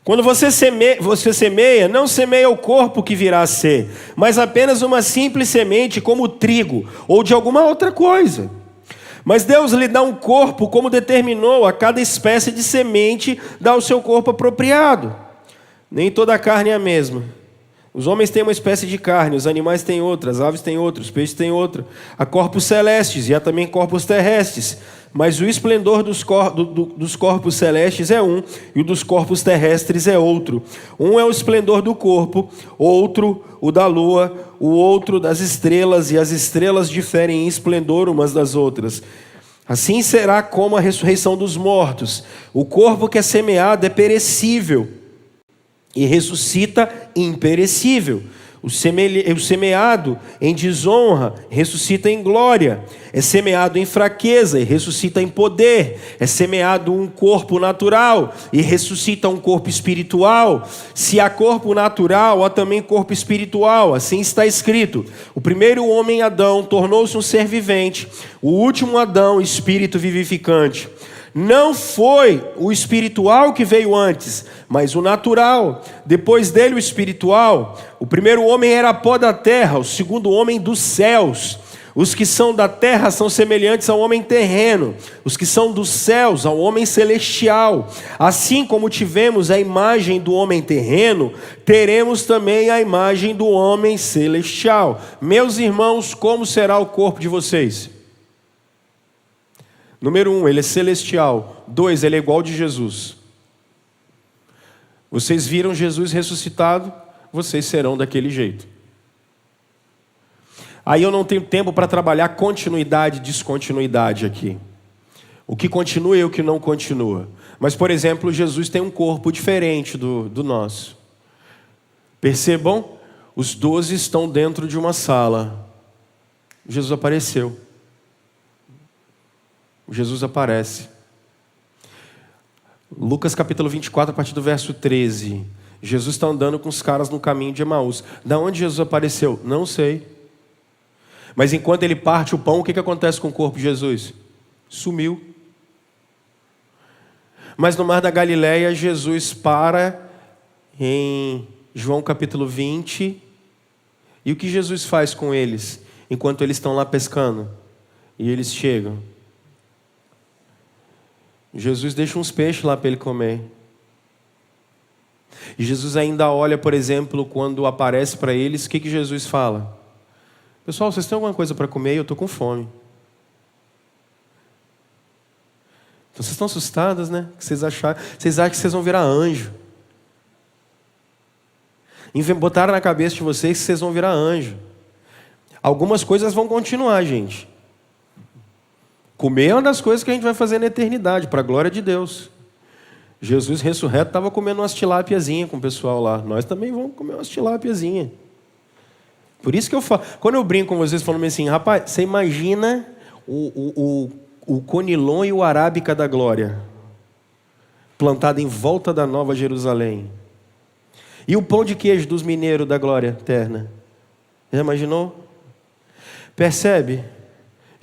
Quando você semeia, não semeia o corpo que virá a ser, mas apenas uma simples semente como o trigo, ou de alguma outra coisa. Mas Deus lhe dá um corpo como determinou, a cada espécie de semente dá o seu corpo apropriado. Nem toda a carne é a mesma. Os homens têm uma espécie de carne, os animais têm outra, as aves têm outra, os peixes têm outra. Há corpos celestes e há também corpos terrestres. Mas o esplendor dos corpos celestes é um, e o dos corpos terrestres é outro. Um é o esplendor do corpo, outro o da lua, o outro das estrelas, e as estrelas diferem em esplendor umas das outras. Assim será como a ressurreição dos mortos. O corpo que é semeado é perecível, e ressuscita imperecível. O semeado em desonra ressuscita em glória. É semeado em fraqueza e ressuscita em poder. É semeado um corpo natural e ressuscita um corpo espiritual. Se há corpo natural, há também corpo espiritual. Assim está escrito. O primeiro homem, Adão, tornou-se um ser vivente. O último Adão, espírito vivificante. Não foi o espiritual que veio antes, mas o natural. Depois dele o espiritual. O primeiro homem era pó da terra, o segundo homem dos céus. Os que são da terra são semelhantes ao homem terreno, os que são dos céus ao homem celestial. Assim como tivemos a imagem do homem terreno, teremos também a imagem do homem celestial. Meus irmãos, como será o corpo de vocês? Número 1, ele é celestial. 2, ele é igual de Jesus. Vocês viram Jesus ressuscitado, vocês serão daquele jeito. Aí eu não tenho tempo para trabalhar continuidade e descontinuidade aqui. O que continua e o que não continua. Mas, por exemplo, Jesus tem um corpo diferente do nosso. Percebam, os 12 estão dentro de uma sala. Jesus apareceu. Jesus aparece. Lucas capítulo 24, a partir do verso 13. Jesus está andando com os caras no caminho de Emaús. Da onde Jesus apareceu? Não sei. Mas enquanto ele parte o pão, o que acontece com o corpo de Jesus? Sumiu. Mas no mar da Galileia, Jesus para em João capítulo 20. E o que Jesus faz com eles? Enquanto eles estão lá pescando. E eles chegam. Jesus deixa uns peixes lá para ele comer. E Jesus ainda olha, por exemplo, quando aparece para eles, o que Jesus fala? Pessoal, vocês têm alguma coisa para comer? Eu estou com fome. Então vocês estão assustados, né? Vocês acham que vocês vão virar anjo. Botaram na cabeça de vocês que vocês vão virar anjo. Algumas coisas vão continuar, gente. Comer é uma das coisas que a gente vai fazer na eternidade, para a glória de Deus. Jesus ressurreto estava comendo umas tilápiazinhas com o pessoal lá. Nós também vamos comer umas tilápiazinhas. Por isso que eu falo, quando eu brinco com vocês falando assim, rapaz, você imagina o conilon e o arábica da glória, plantado em volta da Nova Jerusalém. E o pão de queijo dos mineiros da glória eterna. Já imaginou? Percebe?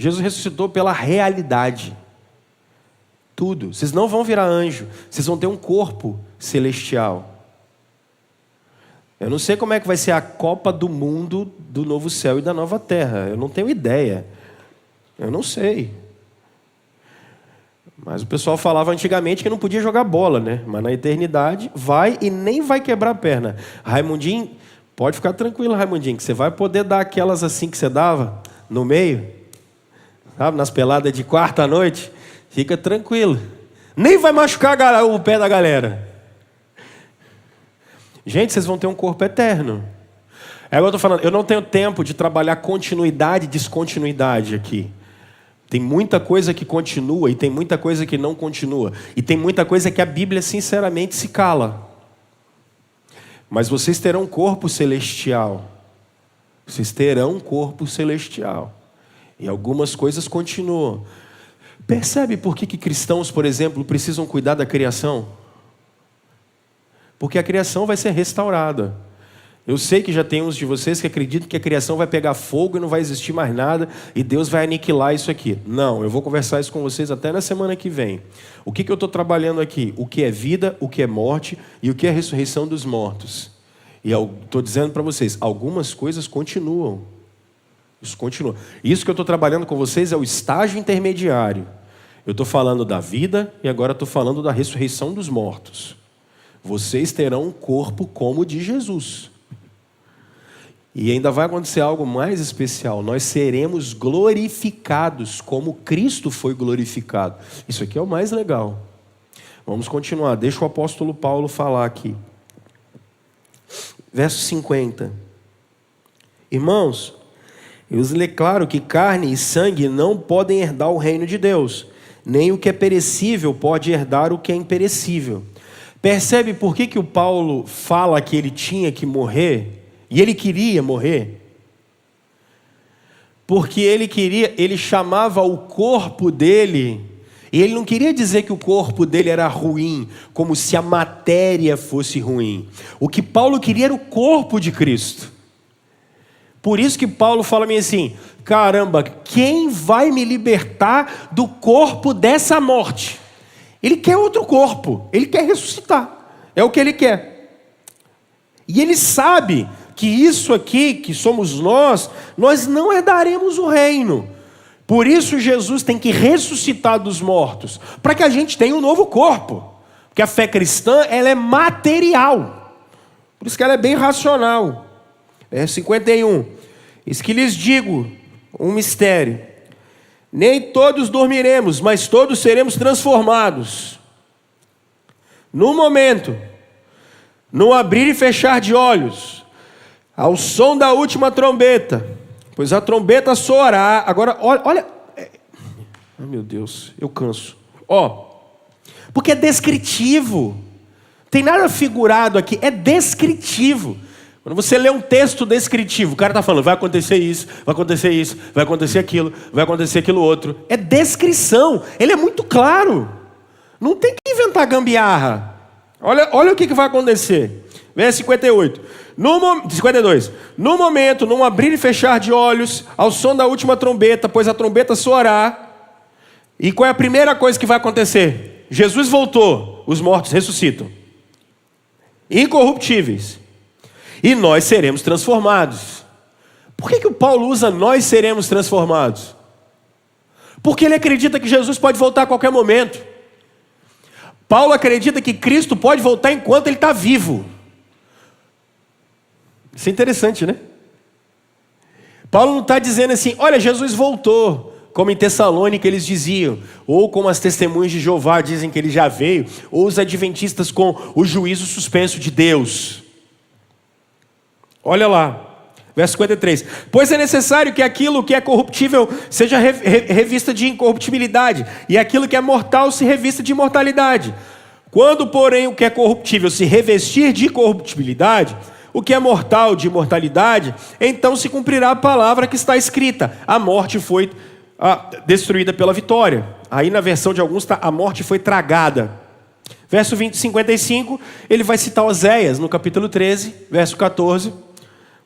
Jesus ressuscitou pela realidade. Tudo. Vocês não vão virar anjo. Vocês vão ter um corpo celestial. Eu não sei como é que vai ser a Copa do Mundo do novo céu e da nova terra. Eu não tenho ideia. Eu não sei. Mas o pessoal falava antigamente que não podia jogar bola, né? Mas na eternidade vai e nem vai quebrar a perna. Raimundinho, pode ficar tranquilo, Raimundinho, que você vai poder dar aquelas assim que você dava no meio, sabe? Nas peladas de quarta à noite. Fica tranquilo. Nem vai machucar o pé da galera. Gente, vocês vão ter um corpo eterno. É igual eu estou falando, eu não tenho tempo de trabalhar continuidade e descontinuidade aqui. Tem muita coisa que continua e tem muita coisa que não continua. E tem muita coisa que a Bíblia, sinceramente, se cala. Mas vocês terão um corpo celestial. Vocês terão um corpo celestial. E algumas coisas continuam. Percebe por que cristãos, por exemplo, precisam cuidar da criação? Porque a criação vai ser restaurada. Eu sei que já tem uns de vocês que acreditam que a criação vai pegar fogo e não vai existir mais nada e Deus vai aniquilar isso aqui. Não, eu vou conversar isso com vocês até na semana que vem. O que eu estou trabalhando aqui? O que é vida, o que é morte e o que é a ressurreição dos mortos. E eu estou dizendo para vocês, algumas coisas continuam. Isso continua. Isso que eu estou trabalhando com vocês é o estágio intermediário. Eu estou falando da vida e agora estou falando da ressurreição dos mortos. Vocês terão um corpo como o de Jesus. E ainda vai acontecer algo mais especial. Nós seremos glorificados como Cristo foi glorificado. Isso aqui é o mais legal. Vamos continuar. Deixa o apóstolo Paulo falar aqui. Verso 50. Irmãos, eu os declaro que carne e sangue não podem herdar o reino de Deus. Nem o que é perecível pode herdar o que é imperecível. Percebe por que o Paulo fala que ele tinha que morrer? E ele queria morrer? Porque ele chamava o corpo dele, e ele não queria dizer que o corpo dele era ruim, como se a matéria fosse ruim. O que Paulo queria era o corpo de Cristo. Por isso que Paulo fala assim, caramba, quem vai me libertar do corpo dessa morte? Ele quer outro corpo, ele quer ressuscitar, é o que ele quer. E ele sabe que isso aqui, que somos nós não herdaremos o reino. Por isso Jesus tem que ressuscitar dos mortos, para que a gente tenha um novo corpo. Porque a fé cristã, ela é material. Por isso que ela é bem racional. Verso 51. Isso que lhes digo, um mistério. Nem todos dormiremos, mas todos seremos transformados. No momento, no abrir e fechar de olhos, ao som da última trombeta, pois a trombeta soará. Agora, olha. Ai, meu Deus, eu canso. Porque é descritivo. Tem nada figurado aqui, é descritivo. Quando você lê um texto descritivo, o cara está falando, vai acontecer isso, vai acontecer isso, vai acontecer aquilo outro. É descrição, ele é muito claro. Não tem que inventar gambiarra. Olha o que vai acontecer. Verso 58. 52. No momento, num abrir e fechar de olhos, ao som da última trombeta, pois a trombeta soará. E qual é a primeira coisa que vai acontecer? Jesus voltou, os mortos ressuscitam. Incorruptíveis. E nós seremos transformados. Por que o Paulo usa nós seremos transformados? Porque ele acredita que Jesus pode voltar a qualquer momento. Paulo acredita que Cristo pode voltar enquanto ele está vivo. Isso é interessante, né? Paulo não está dizendo assim, olha, Jesus voltou, como em Tessalônica eles diziam, ou como as testemunhas de Jeová dizem que ele já veio, ou os adventistas com o juízo suspenso de Deus. Olha lá, verso 53. Pois é necessário que aquilo que é corruptível seja revista de incorruptibilidade, e aquilo que é mortal se revista de imortalidade. Quando, porém, o que é corruptível se revestir de corruptibilidade, o que é mortal de imortalidade, então se cumprirá a palavra que está escrita. A morte foi destruída pela vitória. Aí na versão de alguns está, a morte foi tragada. Verso 55, ele vai citar Oséias, no capítulo 13, verso 14,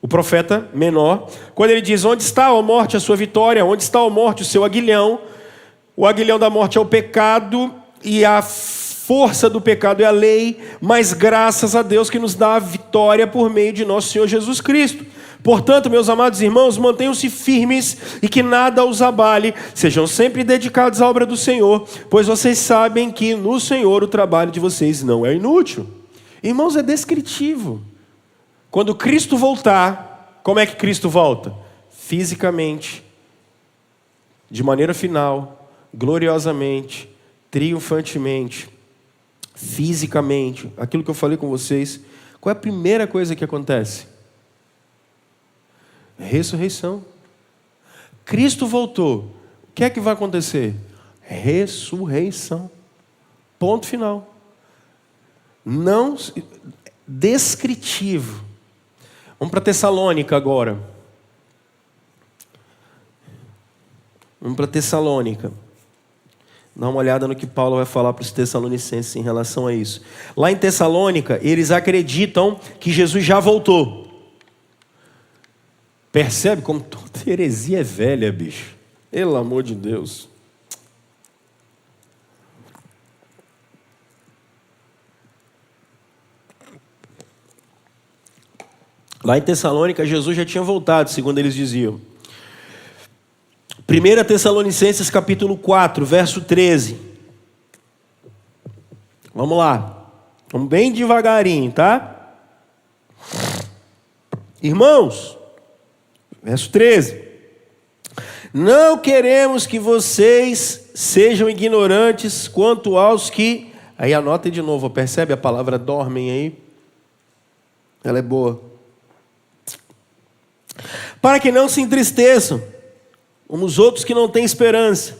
o profeta menor, quando ele diz, onde está, ó morte, a sua vitória? Onde está, ó morte, o seu aguilhão? O aguilhão da morte é o pecado, e a força do pecado é a lei, mas graças a Deus que nos dá a vitória por meio de nosso Senhor Jesus Cristo. Portanto, meus amados irmãos, mantenham-se firmes e que nada os abale. Sejam sempre dedicados à obra do Senhor, pois vocês sabem que no Senhor o trabalho de vocês não é inútil. Irmãos, é descritivo. Quando Cristo voltar, como é que Cristo volta? Fisicamente, de maneira final, gloriosamente, triunfantemente, fisicamente. Aquilo que eu falei com vocês, qual é a primeira coisa que acontece? Ressurreição. Cristo voltou. O que é que vai acontecer? Ressurreição. Ponto final. Não descritivo. Vamos para Tessalônica agora. Vamos para Tessalônica. Dá uma olhada no que Paulo vai falar para os tessalonicenses em relação a isso. Lá em Tessalônica, eles acreditam que Jesus já voltou. Percebe como toda heresia é velha, bicho? Pelo amor de Deus. Lá em Tessalônica, Jesus já tinha voltado, segundo eles diziam. 1 Tessalonicenses capítulo 4, verso 13. Vamos lá. Vamos bem devagarinho, tá? Irmãos, verso 13. Não queremos que vocês sejam ignorantes quanto aos que... Aí anotem de novo, percebe a palavra dormem aí? Ela é boa. Para que não se entristeçam, como os outros que não têm esperança.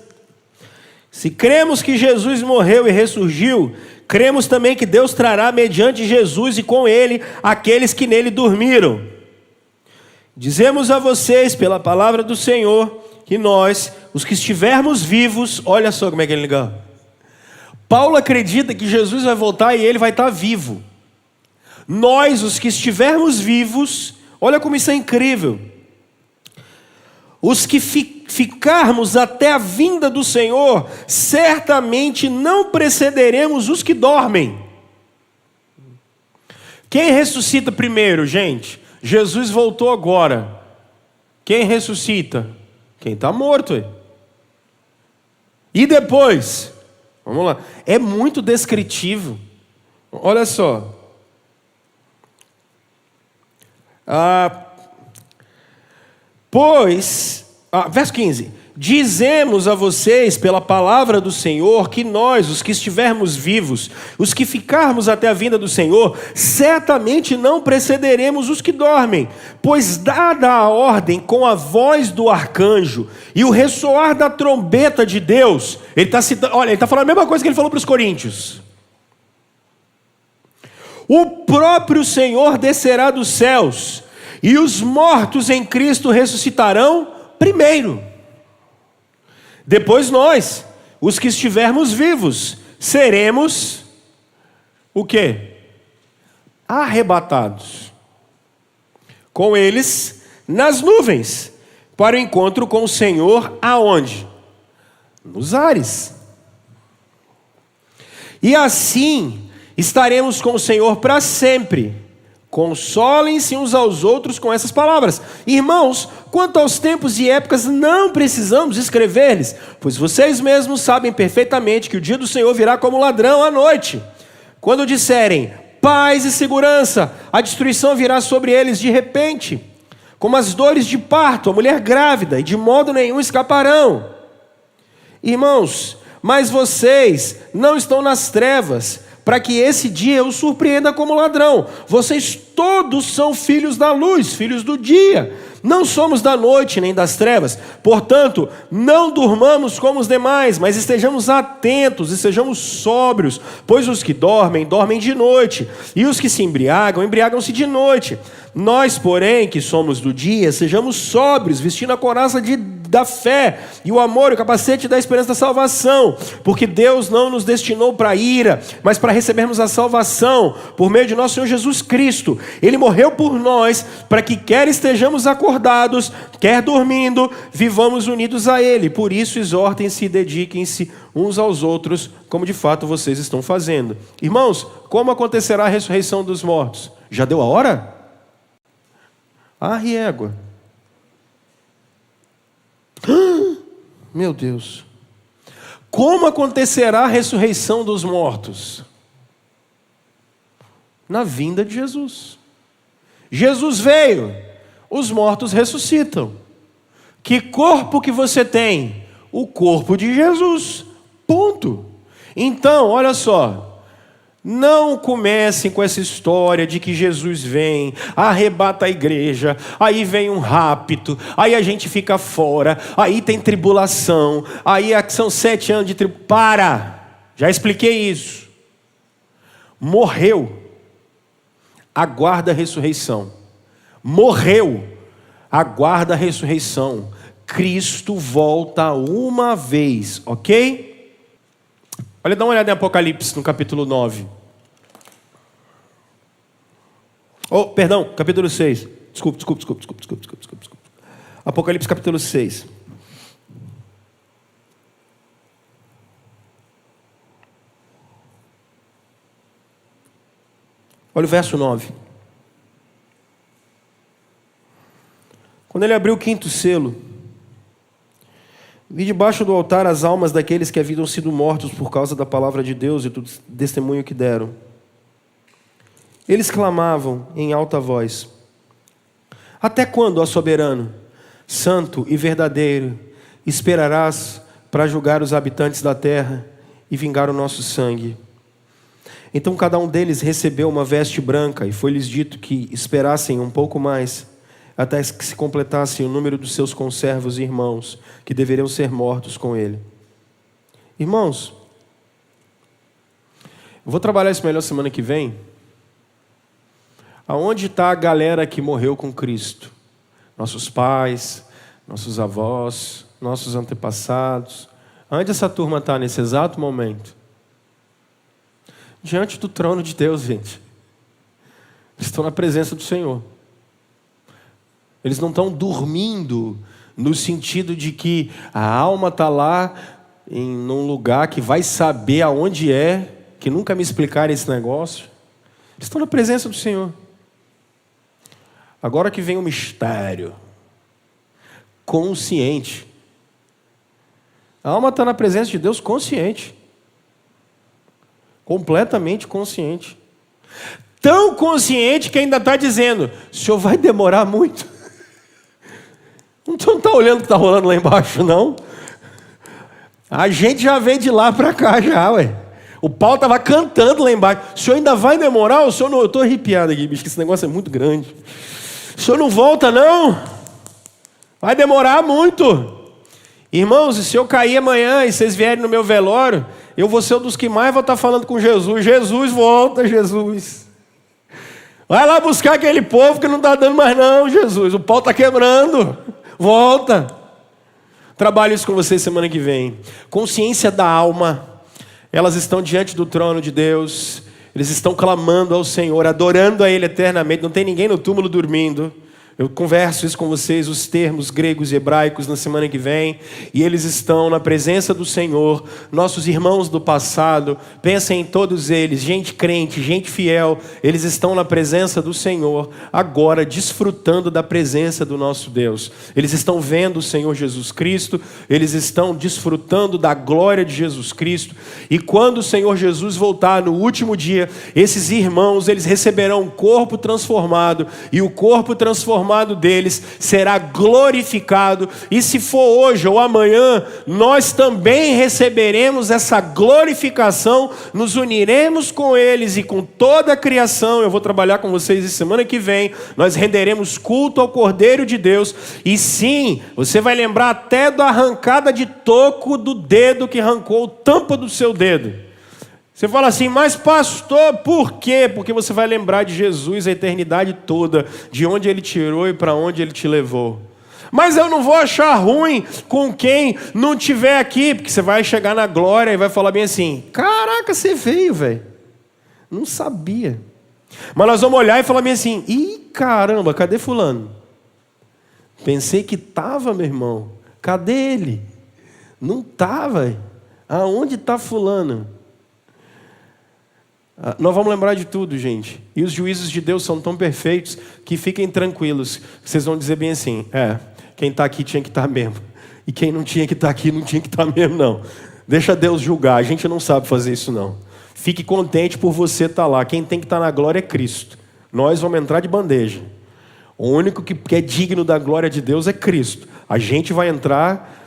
Se cremos que Jesus morreu e ressurgiu, cremos também que Deus trará mediante Jesus e com ele aqueles que nele dormiram. Dizemos a vocês pela palavra do Senhor que nós, os que estivermos vivos, olha só como é que ele liga. Paulo acredita que Jesus vai voltar e ele vai estar vivo. Nós, os que estivermos vivos, olha como isso é incrível. Os que ficarmos até a vinda do Senhor, certamente não precederemos os que dormem. Quem ressuscita primeiro, gente? Jesus voltou agora. Quem ressuscita? Quem está morto. E depois? Vamos lá. É muito descritivo. Olha só. Verso 15, dizemos a vocês pela palavra do Senhor que nós, os que estivermos vivos, os que ficarmos até a vinda do Senhor, certamente não precederemos os que dormem, pois dada a ordem com a voz do arcanjo e o ressoar da trombeta de Deus, ele está falando a mesma coisa que ele falou para os coríntios. O próprio Senhor descerá dos céus, e os mortos em Cristo ressuscitarão primeiro. Depois nós, os que estivermos vivos, seremos o quê? Arrebatados. Com eles nas nuvens, para o encontro com o Senhor aonde? Nos ares. E assim estaremos com o Senhor para sempre. Consolem-se uns aos outros com essas palavras. Irmãos, quanto aos tempos e épocas, não precisamos escrever-lhes, pois vocês mesmos sabem perfeitamente que o dia do Senhor virá como ladrão à noite. Quando disserem paz e segurança, a destruição virá sobre eles de repente, como as dores de parto, a mulher grávida, e de modo nenhum escaparão. Irmãos, mas vocês não estão nas trevas, para que esse dia os surpreenda como ladrão. Vocês todos são filhos da luz, filhos do dia. Não somos da noite nem das trevas. Portanto, não durmamos como os demais, mas estejamos atentos e sejamos sóbrios. Pois os que dormem, dormem de noite. E os que se embriagam, embriagam-se de noite. Nós, porém, que somos do dia, sejamos sóbrios, vestindo a couraça da fé e o amor e o capacete da esperança da salvação. Porque Deus não nos destinou para a ira, mas para recebermos a salvação por meio de nosso Senhor Jesus Cristo. Ele morreu por nós para que quer estejamos acordados, quer dormindo, vivamos unidos a Ele. Por isso exortem-se e dediquem-se uns aos outros, como de fato vocês estão fazendo. Irmãos, como acontecerá a ressurreição dos mortos? Já deu a hora? Arre égua. Meu Deus. Como acontecerá a ressurreição dos mortos? Na vinda de Jesus. Jesus veio, os mortos ressuscitam. Que corpo que você tem? O corpo de Jesus. Ponto. Então, olha só. Não comecem com essa história de que Jesus vem, arrebata a igreja, aí vem um rapto, aí a gente fica fora, aí tem tribulação, aí são 7 anos de tribulação. Para! Já expliquei isso. Morreu, aguarda a ressurreição. Morreu, aguarda a ressurreição. Cristo volta uma vez, ok? Olha, dá uma olhada em Apocalipse, no capítulo 9. Oh, perdão, capítulo 6. Desculpa. Apocalipse, capítulo 6. Olha o verso 9. Quando ele abriu o 5º selo, vi debaixo do altar as almas daqueles que haviam sido mortos por causa da palavra de Deus e do testemunho que deram. Eles clamavam em alta voz: até quando, ó soberano, santo e verdadeiro, esperarás para julgar os habitantes da terra e vingar o nosso sangue? Então cada um deles recebeu uma veste branca, e foi-lhes dito que esperassem um pouco mais, até que se completasse o número dos seus conservos e irmãos, que deveriam ser mortos com ele. Irmãos, eu vou trabalhar isso melhor semana que vem. Aonde está a galera que morreu com Cristo? Nossos pais, nossos avós, nossos antepassados. Onde essa turma está nesse exato momento? Diante do trono de Deus, gente. Eles estão na presença do Senhor. Eles não estão dormindo no sentido de que a alma está lá num lugar que vai saber aonde é, que nunca me explicaram esse negócio. Eles estão na presença do Senhor. Agora que vem o mistério. Consciente. A alma está na presença de Deus consciente. Completamente consciente. Tão consciente que ainda está dizendo: o senhor vai demorar muito. Não está olhando o que está rolando lá embaixo, não. A gente já veio de lá para cá já, ué. O pau estava cantando lá embaixo. O senhor ainda vai demorar? O senhor não... Eu estou arrepiado aqui, bicho, que esse negócio é muito grande. O senhor não volta, não? Vai demorar muito. Irmãos, se eu cair amanhã e vocês vierem no meu velório, eu vou ser um dos que mais vou estar falando com Jesus. Jesus, volta, Jesus. Vai lá buscar aquele povo que não está dando mais não, Jesus. O pau está quebrando. Volta. Trabalho isso com vocês semana que vem. Consciência da alma. Elas estão diante do trono de Deus. Eles estão clamando ao Senhor, adorando a Ele eternamente. Não tem ninguém no túmulo dormindo. Eu converso isso com vocês, os termos gregos e hebraicos, na semana que vem. E eles estão na presença do Senhor. Nossos irmãos do passado, pensem em todos eles. Gente crente, gente fiel. Eles estão na presença do Senhor, agora desfrutando da presença do nosso Deus. Eles estão vendo o Senhor Jesus Cristo. Eles estão desfrutando da glória de Jesus Cristo. E quando o Senhor Jesus voltar no último dia, esses irmãos, eles receberão um corpo transformado. E o corpo transformado deles será glorificado, e se for hoje ou amanhã, nós também receberemos essa glorificação, nos uniremos com eles e com toda a criação. Eu vou trabalhar com vocês semana que vem. Nós renderemos culto ao Cordeiro de Deus, e sim, você vai lembrar até da arrancada de toco do dedo que arrancou o tampo do seu dedo. Você fala assim: mas pastor, por quê? Porque você vai lembrar de Jesus a eternidade toda, de onde Ele tirou e para onde Ele te levou. Mas eu não vou achar ruim com quem não estiver aqui, porque você vai chegar na glória e vai falar bem assim: caraca, você veio, velho. Não sabia. Mas nós vamos olhar e falar bem assim: ih, caramba, cadê fulano? Pensei que estava, meu irmão. Cadê ele? Não está, velho. Aonde está fulano? Nós vamos lembrar de tudo, gente. E os juízos de Deus são tão perfeitos que fiquem tranquilos. Vocês vão dizer bem assim, quem está aqui tinha que estar mesmo. E quem não tinha que estar aqui não tinha que estar mesmo, não. Deixa Deus julgar, a gente não sabe fazer isso, não. Fique contente por você estar lá. Quem tem que estar na glória é Cristo. Nós vamos entrar de bandeja. O único que é digno da glória de Deus é Cristo. A gente vai entrar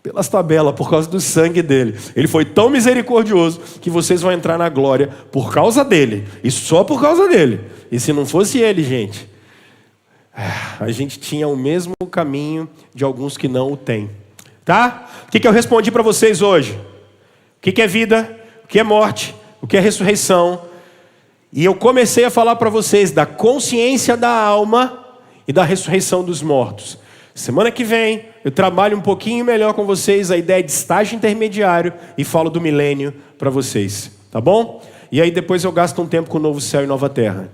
pelas tabelas, por causa do sangue dele. Ele foi tão misericordioso que vocês vão entrar na glória por causa dele. E só por causa dele. E se não fosse ele, gente, a gente tinha o mesmo caminho de alguns que não o têm. Tá? O que eu respondi para vocês hoje? O que é vida? O que é morte? O que é ressurreição? E eu comecei a falar para vocês da consciência da alma e da ressurreição dos mortos. Semana que vem eu trabalho um pouquinho melhor com vocês a ideia de estágio intermediário e falo do milênio para vocês, tá bom? E aí depois eu gasto um tempo com o novo céu e nova terra.